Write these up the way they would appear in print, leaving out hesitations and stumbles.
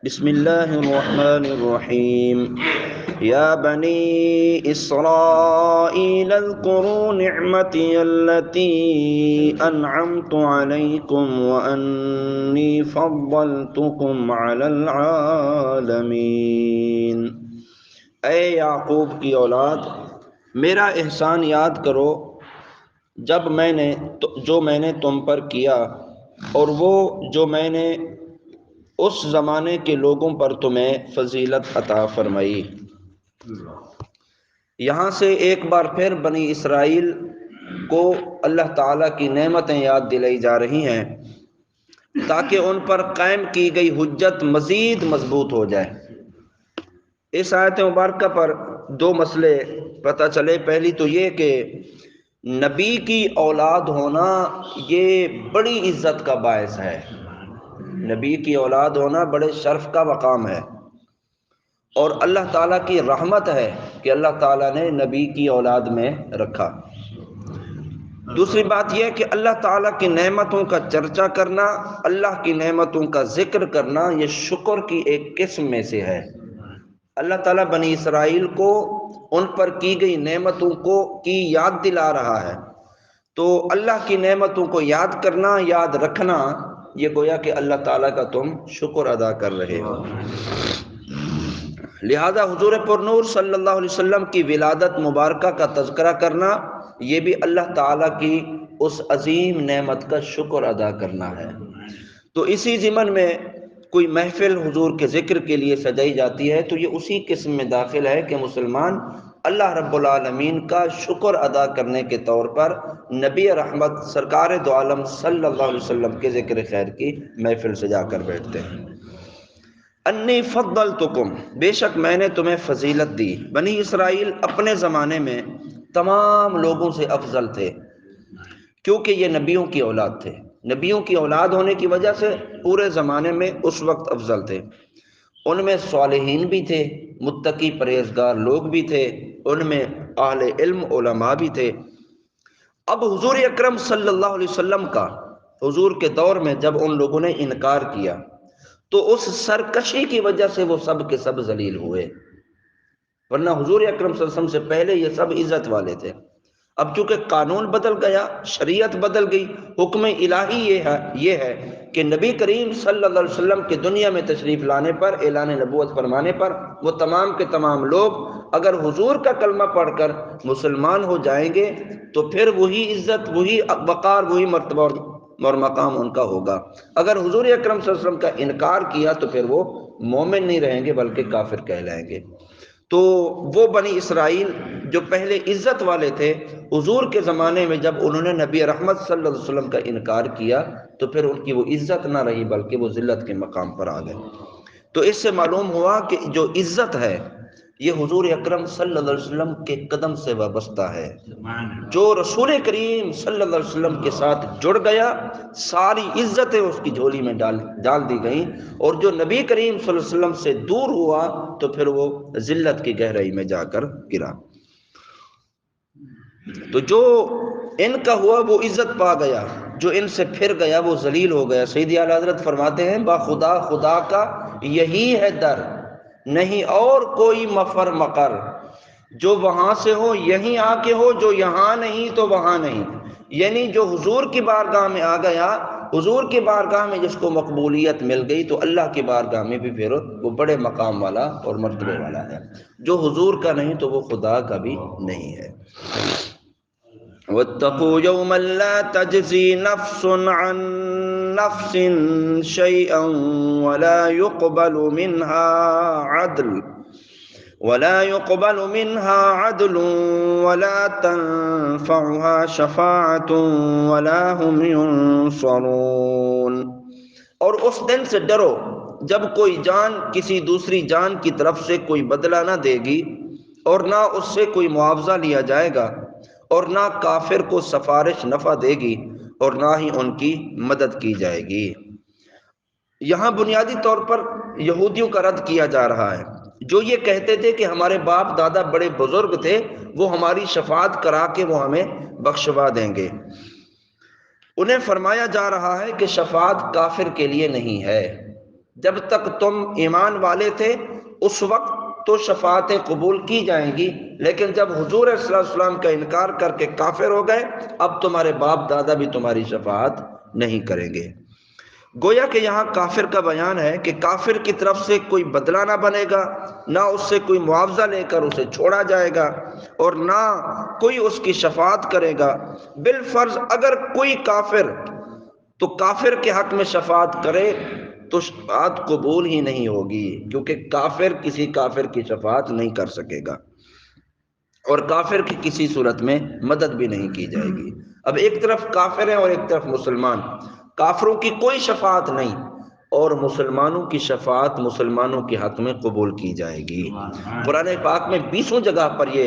بسم اللہ الرحمن الرحیم یا بنی اسرائیل اذکروا نعمتی التي انعمت علیکم وانی فضلتکم علی العالمین۔ اے یعقوب کی اولاد، میرا احسان یاد کرو جو میں نے تم پر کیا، اور وہ جو میں نے اس زمانے کے لوگوں پر تمہیں فضیلت عطا فرمائی۔ یہاں سے ایک بار پھر بنی اسرائیل کو اللہ تعالیٰ کی نعمتیں یاد دلائی جا رہی ہیں تاکہ ان پر قائم کی گئی حجت مزید مضبوط ہو جائے۔ اس آیت مبارکہ پر دو مسئلے پتہ چلے۔ پہلی تو یہ کہ نبی کی اولاد ہونا یہ بڑی عزت کا باعث ہے۔ نبی کی اولاد ہونا بڑے شرف کا مقام ہے، اور اللہ تعالیٰ کی رحمت ہے کہ اللہ تعالیٰ نے نبی کی اولاد میں رکھا۔ دوسری بات یہ کہ اللہ تعالیٰ کی نعمتوں کا چرچا کرنا، اللہ کی نعمتوں کا ذکر کرنا، یہ شکر کی ایک قسم میں سے ہے۔ اللہ تعالیٰ بنی اسرائیل کو ان پر کی گئی نعمتوں کی یاد دلا رہا ہے، تو اللہ کی نعمتوں کو یاد کرنا، یاد رکھنا، یہ گویا کہ اللہ تعالیٰ کا تم شکر ادا کر رہے ہو۔ لہذا حضور پر نور صلی اللہ علیہ وسلم کی ولادت مبارکہ کا تذکرہ کرنا، یہ بھی اللہ تعالیٰ کی اس عظیم نعمت کا شکر ادا کرنا ہے۔ تو اسی ضمن میں کوئی محفل حضور کے ذکر کے لیے سجائی جاتی ہے تو یہ اسی قسم میں داخل ہے کہ مسلمان اللہ رب العالمین کا شکر ادا کرنے کے طور پر نبی رحمت سرکار دو عالم صلی اللہ علیہ وسلم کے ذکر خیر کی محفل سجا کر بیٹھتے ہیں۔ انی فضلتکم، بے شک میں نے تمہیں فضیلت دی۔ بنی اسرائیل اپنے زمانے میں تمام لوگوں سے افضل تھے کیونکہ یہ نبیوں کی اولاد تھے۔ نبیوں کی اولاد ہونے کی وجہ سے پورے زمانے میں اس وقت افضل تھے۔ ان میں صالحین بھی تھے، متقی پرہیزگار لوگ بھی تھے، ان میں اہل علم علماء بھی تھے۔ اب حضور اکرم صلی اللہ علیہ وسلم کا حضور کے دور میں جب ان لوگوں نے انکار کیا تو اس سرکشی کی وجہ سے وہ سب کے سب ذلیل ہوئے، ورنہ حضور اکرم صلی اللہ علیہ وسلم سے پہلے یہ سب عزت والے تھے۔ اب چونکہ قانون بدل گیا، شریعت بدل گئی، حکم الہی یہ ہے کہ نبی کریم صلی اللہ علیہ وسلم کے دنیا میں تشریف لانے پر، اعلان نبوت فرمانے پر، وہ تمام کے تمام لوگ اگر حضور کا کلمہ پڑھ کر مسلمان ہو جائیں گے تو پھر وہی عزت، وہی وقار، وہی مرتبہ اور مقام ان کا ہوگا۔ اگر حضور اکرم صلی اللہ علیہ وسلم کا انکار کیا تو پھر وہ مومن نہیں رہیں گے بلکہ کافر کہلائیں گے۔ تو وہ بنی اسرائیل جو پہلے عزت والے تھے، حضور کے زمانے میں جب انہوں نے نبی رحمت صلی اللہ علیہ وسلم کا انکار کیا تو پھر ان کی وہ عزت نہ رہی بلکہ وہ ذلت کے مقام پر آ گئے۔ تو اس سے معلوم ہوا کہ جو عزت ہے یہ حضور اکرم صلی اللہ علیہ وسلم کے قدم سے وابستہ ہے۔ جو رسول کریم صلی اللہ علیہ وسلم کے ساتھ جڑ گیا ساری عزتیں اس کی جھولی میں ڈال دی گئیں، اور جو نبی کریم صلی اللہ علیہ وسلم سے دور ہوا تو پھر وہ ذلت کی گہرائی میں جا کر گرا۔ تو جو ان کا ہوا وہ عزت پا گیا، جو ان سے پھر گیا وہ ذلیل ہو گیا۔ سیدی اعلیٰ حضرت فرماتے ہیں با خدا خدا کا یہی ہے در، نہیں اور کوئی مفر مقر، جو وہاں سے ہو یہیں آ کے ہو، جو یہاں نہیں تو وہاں نہیں۔ یعنی جو حضور کی بارگاہ میں آ گیا، حضور کی بارگاہ میں جس کو مقبولیت مل گئی تو اللہ کی بارگاہ میں بھی پھر وہ بڑے مقام والا اور مرتبے والا ہے۔ جو حضور کا نہیں تو وہ خدا کا بھی نہیں ہے۔ وَاتَّقُوا يَوْمًا لَا تَجْزِي نَفْسٌ عَن نَفْسٍ شَيْئًا ولا يقبل منها عدل ولا تنفعها شفاعة ولا هم ينصرون۔ اور اس دن سے ڈرو جب کوئی جان کسی دوسری جان کی طرف سے کوئی بدلہ نہ دے گی، اور نہ اس سے کوئی معاوضہ لیا جائے گا، اور نہ کافر کو سفارش نفع دے گی، اور نہ ہی ان کی مدد کی جائے گی۔ یہاں بنیادی طور پر یہودیوں کا رد کیا جا رہا ہے جو یہ کہتے تھے کہ ہمارے باپ دادا بڑے بزرگ تھے، وہ ہماری شفاعت کرا کے وہ ہمیں بخشوا دیں گے۔ انہیں فرمایا جا رہا ہے کہ شفاعت کافر کے لیے نہیں ہے، جب تک تم ایمان والے تھے اس وقت تو شفاعتیں قبول کی جائیں گی، لیکن جب حضور صلی اللہ علیہ وسلم کا انکار کر کے کافر ہو گئے، اب تمہارے باپ دادا بھی تمہاری شفاعت نہیں کریں گے۔ گویا کہ یہاں کافر کا بیان ہے کہ کافر کی طرف سے کوئی بدلہ نہ بنے گا، نہ اس سے کوئی معاوضہ لے کر اسے چھوڑا جائے گا، اور نہ کوئی اس کی شفاعت کرے گا۔ بالفرض اگر کوئی کافر تو کافر کے حق میں شفاعت کرے تو شفاعت قبول ہی نہیں ہوگی، کیونکہ کافر کسی کافر کی شفاعت نہیں کر سکے گا، اور کافر کی کسی صورت میں مدد بھی نہیں کی جائے گی۔ اب ایک طرف کافر ہیں اور ایک طرف مسلمان، کافروں کی کوئی شفاعت نہیں، اور مسلمانوں کی شفاعت مسلمانوں کے حق میں قبول کی جائے گی۔ قرآن پاک میں 20 جگہ پر یہ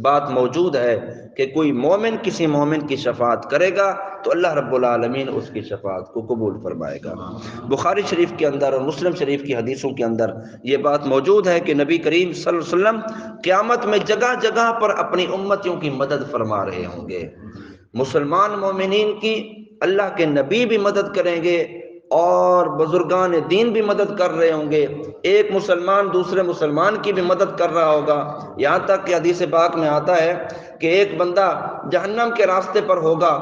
بات موجود ہے کہ کوئی مومن کسی مومن کی شفاعت کرے گا تو اللہ رب العالمین اس کی شفاعت کو قبول فرمائے گا۔ بخاری شریف کے اندر اور مسلم شریف کی حدیثوں کے اندر یہ بات موجود ہے کہ نبی کریم صلی اللہ علیہ وسلم قیامت میں جگہ جگہ پر اپنی امتیوں کی مدد فرما رہے ہوں گے۔ مسلمان مومنین کی اللہ کے نبی بھی مدد کریں گے اور بزرگان دین بھی مدد کر رہے ہوں گے، ایک مسلمان دوسرے مسلمان کی بھی مدد کر رہا ہوگا، یہاں تک کہ حدیث پاک میں آتا ہے کہ ایک بندہ جہنم کے راستے پر ہوگا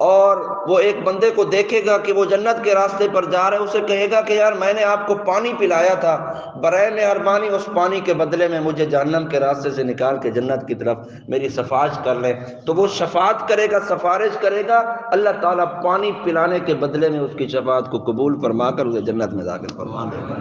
اور وہ ایک بندے کو دیکھے گا کہ وہ جنت کے راستے پر جا رہا ہے، اسے کہے گا کہ یار میں نے آپ کو پانی پلایا تھا، برائے مہربانی اس پانی کے بدلے میں مجھے جہنم کے راستے سے نکال کے جنت کی طرف میری سفارش کر لے۔ تو وہ شفاعت کرے گا، سفارش کرے گا، اللہ تعالیٰ پانی پلانے کے بدلے میں اس کی شفاعت کو قبول فرما کر اسے جنت میں داخل فرما دے گا۔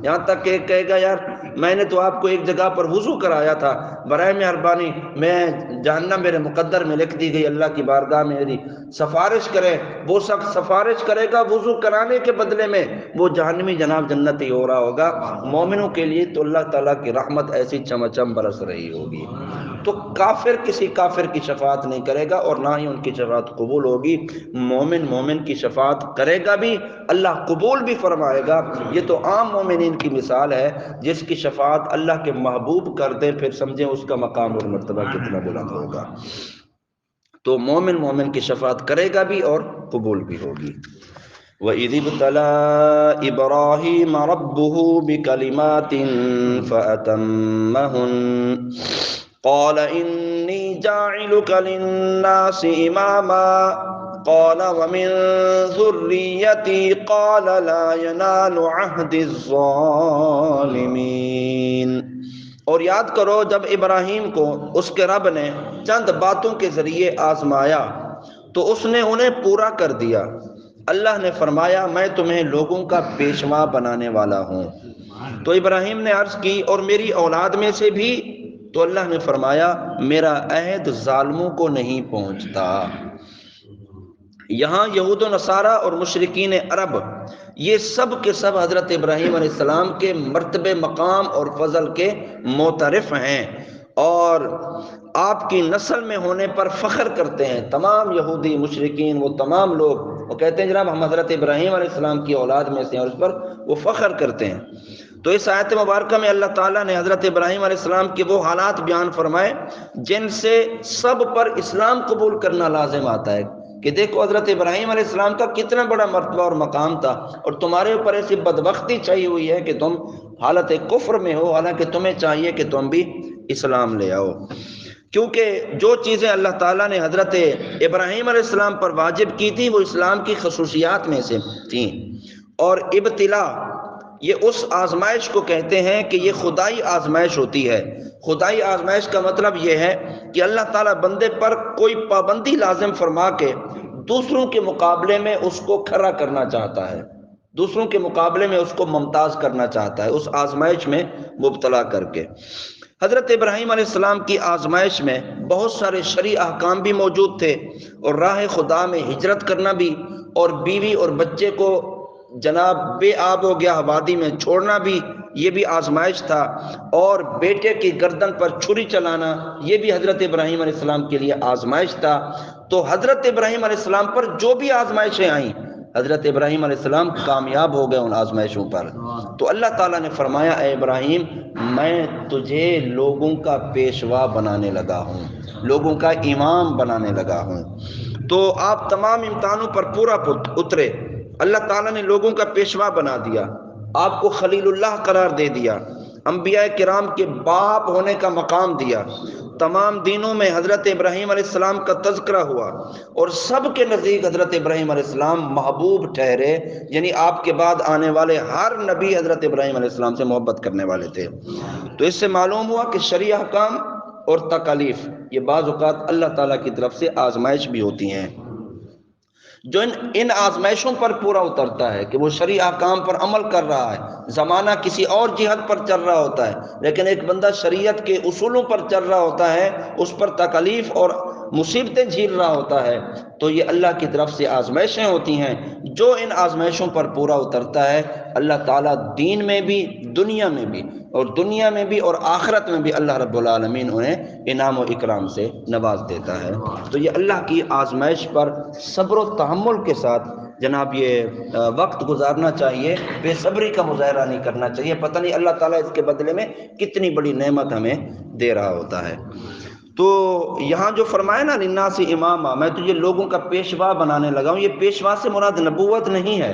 یہاں تک کہ ایک کہے گا یار میں نے تو آپ کو ایک جگہ پر وضو کرایا تھا، برائے مہربانی میں جہنم میرے مقدر میں لکھ دی گئی، اللہ کی بارگاہ میں میری سفارش کرے۔ وہ شخص سفارش کرے گا وضو کرانے کے بدلے میں، وہ جہنمی جناب جنتی ہو رہا ہوگا۔ مومنوں کے لیے تو اللہ تعالیٰ کی رحمت ایسی چمچم برس رہی ہوگی۔ تو کافر کسی کافر کی شفاعت نہیں کرے گا اور نہ ہی ان کی شفاعت قبول ہوگی۔ مومن مومن کی شفاعت کرے گا بھی، اللہ قبول بھی فرمائے گا۔ یہ تو عام مومنین کی مثال ہے، جس کی شفاعت اللہ کے محبوب کر دیں، پھر سمجھیں اس کا مقام اور مرتبہ کتنا بلند ہوگا۔ تو مومن مومن کی شفاعت کرے گا بھی اور قبول بھی ہوگی۔ وَإِذِ ابْتَلَىٰ إِبْرَاهِيمَ رَبُّهُ بِكَلِمَاتٍ فَأَتَمَّهُنَّ قَالَ إِنِّي جَاعِلُكَ لِلنَّاسِ إِمَامًا قَالَ وَمِن ذُرِّيَّتِي قَالَ لَا يَنَالُ عَهْدِي الظَّالِمِينَ۔ اور یاد کرو جب ابراہیم کو اس کے رب نے چند باتوں کے ذریعے آزمایا تو اس نے انہیں پورا کر دیا۔ اللہ نے فرمایا میں تمہیں لوگوں کا پیشوا بنانے والا ہوں۔ تو ابراہیم نے عرض کی اور میری اولاد میں سے بھی؟ تو اللہ نے فرمایا میرا عہد ظالموں کو نہیں پہنچتا۔ یہاں یہود و نصارہ اور مشرکین عرب یہ سب کے سب حضرت ابراہیم علیہ السلام کے مرتبے، مقام اور فضل کے معترف ہیں اور آپ کی نسل میں ہونے پر فخر کرتے ہیں۔ تمام یہودی مشرکین وہ تمام لوگ وہ کہتے ہیں جناب ہم حضرت ابراہیم علیہ السلام کی اولاد میں سے ہیں، اور اس پر وہ فخر کرتے ہیں۔ تو اس آیت مبارکہ میں اللہ تعالیٰ نے حضرت ابراہیم علیہ السلام کے وہ حالات بیان فرمائے جن سے سب پر اسلام قبول کرنا لازم آتا ہے کہ دیکھو حضرت ابراہیم علیہ السلام کا کتنا بڑا مرتبہ اور مقام تھا، اور تمہارے اوپر ایسی بدبختی چھائی ہوئی ہے کہ تم حالت کفر میں ہو، حالانکہ تمہیں چاہیے کہ تم بھی اسلام لے آؤ۔ کیونکہ جو چیزیں اللہ تعالیٰ نے حضرت ابراہیم علیہ السلام پر واجب کی تھی وہ اسلام کی خصوصیات میں سے تھیں، اور ابتلا یہ اس آزمائش کو کہتے ہیں کہ یہ خدائی آزمائش ہوتی ہے۔ خدائی آزمائش کا مطلب یہ ہے کہ اللہ تعالیٰ بندے پر کوئی پابندی لازم فرما کے دوسروں کے مقابلے میں اس کو کھڑا کرنا چاہتا ہے، دوسروں کے مقابلے میں اس کو ممتاز کرنا چاہتا ہے، اس آزمائش میں مبتلا کر کے۔ حضرت ابراہیم علیہ السلام کی آزمائش میں بہت سارے شرعی احکام بھی موجود تھے، اور راہ خدا میں ہجرت کرنا بھی، اور بیوی اور بچے کو جناب بے آب و گیا وادی میں چھوڑنا بھی یہ بھی آزمائش تھا، اور بیٹے کی گردن پر چھری چلانا یہ بھی حضرت ابراہیم علیہ السلام کے لیے آزمائش تھا۔ تو حضرت ابراہیم علیہ السلام پر جو بھی آزمائشیں آئیں حضرت ابراہیم علیہ السلام کامیاب ہو گئے ان آزمائشوں پر۔ تو اللہ تعالیٰ نے فرمایا اے ابراہیم میں تجھے لوگوں کا پیشوا بنانے لگا ہوں، لوگوں کا امام بنانے لگا ہوں۔ تو آپ تمام امتحانوں پر پورا اترے، اللہ تعالیٰ نے لوگوں کا پیشوا بنا دیا، آپ کو خلیل اللہ قرار دے دیا، انبیاء کرام کے باپ ہونے کا مقام دیا، تمام دینوں میں حضرت ابراہیم علیہ السلام کا تذکرہ ہوا، اور سب کے نزدیک حضرت ابراہیم علیہ السلام محبوب ٹھہرے، یعنی آپ کے بعد آنے والے ہر نبی حضرت ابراہیم علیہ السلام سے محبت کرنے والے تھے۔ تو اس سے معلوم ہوا کہ شرعی احکام اور تکالیف یہ بعض اوقات اللہ تعالیٰ کی طرف سے آزمائش بھی ہوتی ہیں، جو ان آزمائشوں پر پورا اترتا ہے کہ وہ شرعی احکام پر عمل کر رہا ہے، زمانہ کسی اور جہت پر چل رہا ہوتا ہے، لیکن ایک بندہ شریعت کے اصولوں پر چل رہا ہوتا ہے، اس پر تکالیف اور مصیبتیں جھیل رہا ہوتا ہے، تو یہ اللہ کی طرف سے آزمائشیں ہوتی ہیں۔ جو ان آزمائشوں پر پورا اترتا ہے اللہ تعالیٰ دین میں بھی، دنیا میں بھی، اور دنیا میں بھی اور آخرت میں بھی اللہ رب العالمین انہیں انعام و اکرام سے نواز دیتا ہے۔ تو یہ اللہ کی آزمائش پر صبر و تحمل کے ساتھ جناب یہ وقت گزارنا چاہیے، بے صبری کا مظاہرہ نہیں کرنا چاہیے، پتہ نہیں اللہ تعالیٰ اس کے بدلے میں کتنی بڑی نعمت ہمیں دے رہا ہوتا ہے۔ تو یہاں جو فرمایا نا للناس اماما، میں تجھے لوگوں کا پیشوا بنانے لگا ہوں، یہ پیشوا سے مراد نبوت نہیں ہے۔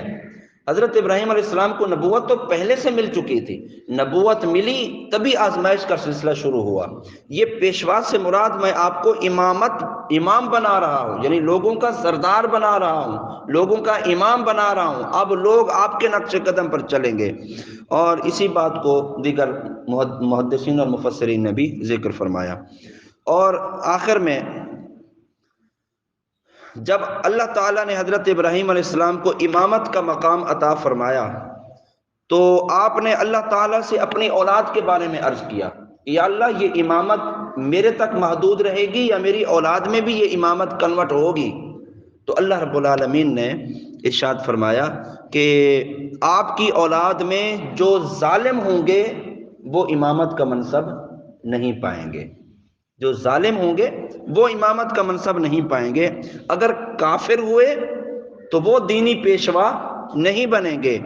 حضرت ابراہیم علیہ السلام کو نبوت تو پہلے سے مل چکی تھی، نبوت ملی تبھی آزمائش کا سلسلہ شروع ہوا۔ یہ پیشوا سے مراد میں آپ کو امام بنا رہا ہوں، یعنی لوگوں کا سردار بنا رہا ہوں، لوگوں کا امام بنا رہا ہوں، اب لوگ آپ کے نقش قدم پر چلیں گے۔ اور اسی بات کو دیگر محدثین اور مفسرین نے بھی ذکر فرمایا۔ اور آخر میں جب اللہ تعالیٰ نے حضرت ابراہیم علیہ السلام کو امامت کا مقام عطا فرمایا تو آپ نے اللہ تعالیٰ سے اپنی اولاد کے بارے میں عرض کیا، یا اللہ یہ امامت میرے تک محدود رہے گی یا میری اولاد میں بھی یہ امامت کنورٹ ہوگی؟ تو اللہ رب العالمین نے ارشاد فرمایا کہ آپ کی اولاد میں جو ظالم ہوں گے وہ امامت کا منصب نہیں پائیں گے، جو ظالم ہوں گے وہ امامت کا منصب نہیں پائیں گے۔ اگر کافر ہوئے تو وہ دینی پیشوا نہیں بنیں گے،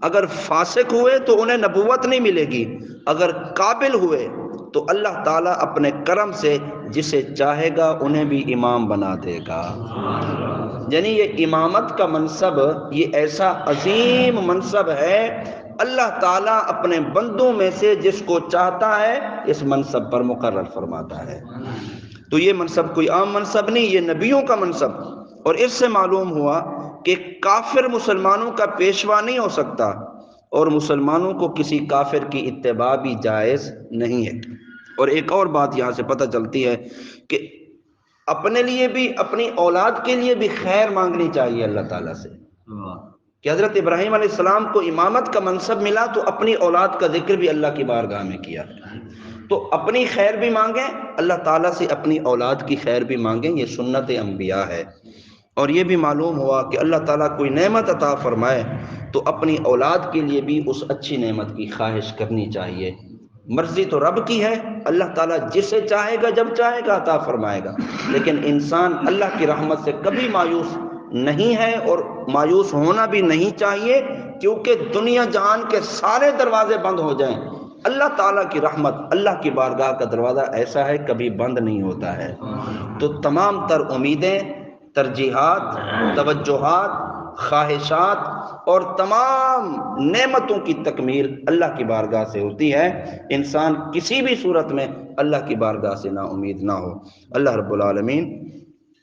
اگر فاسق ہوئے تو انہیں نبوت نہیں ملے گی، اگر قابل ہوئے تو اللہ تعالیٰ اپنے کرم سے جسے چاہے گا انہیں بھی امام بنا دے گا۔ یعنی یہ امامت کا منصب یہ ایسا عظیم منصب ہے، اللہ تعالیٰ اپنے بندوں میں سے جس کو چاہتا ہے اس منصب پر مقرر فرماتا ہے۔ تو یہ منصب کوئی عام منصب نہیں، یہ نبیوں کا منصب۔ اور اس سے معلوم ہوا کہ کافر مسلمانوں کا پیشوا نہیں ہو سکتا، اور مسلمانوں کو کسی کافر کی اتباع بھی جائز نہیں ہے۔ اور ایک اور بات یہاں سے پتہ چلتی ہے کہ اپنے لیے بھی، اپنی اولاد کے لیے بھی خیر مانگنی چاہیے اللہ تعالیٰ سے، کہ حضرت ابراہیم علیہ السلام کو امامت کا منصب ملا تو اپنی اولاد کا ذکر بھی اللہ کی بارگاہ میں کیا، تو اپنی خیر بھی مانگیں، اللہ تعالیٰ سے اپنی اولاد کی خیر بھی مانگیں، یہ سنت انبیاء ہے۔ اور یہ بھی معلوم ہوا کہ اللہ تعالیٰ کوئی نعمت عطا فرمائے تو اپنی اولاد کے لیے بھی اس اچھی نعمت کی خواہش کرنی چاہیے۔ مرضی تو رب کی ہے، اللہ تعالیٰ جسے چاہے گا جب چاہے گا عطا فرمائے گا، لیکن انسان اللہ کی رحمت سے کبھی مایوس نہیں ہے اور مایوس ہونا بھی نہیں چاہیے، کیونکہ دنیا جہان کے سارے دروازے بند ہو جائیں، اللہ تعالیٰ کی رحمت، اللہ کی بارگاہ کا دروازہ ایسا ہے کبھی بند نہیں ہوتا ہے۔ تو تمام تر امیدیں، ترجیحات، توجہات، خواہشات اور تمام نعمتوں کی تکمیل اللہ کی بارگاہ سے ہوتی ہے۔ انسان کسی بھی صورت میں اللہ کی بارگاہ سے نا امید نہ ہو۔ اللہ رب العالمین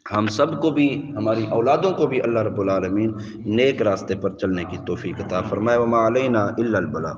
ہم سب کو بھی، ہماری اولادوں کو بھی اللہ رب العالمین نیک راستے پر چلنے کی توفیق عطا فرمائے۔ وما علینا الا البلاغ۔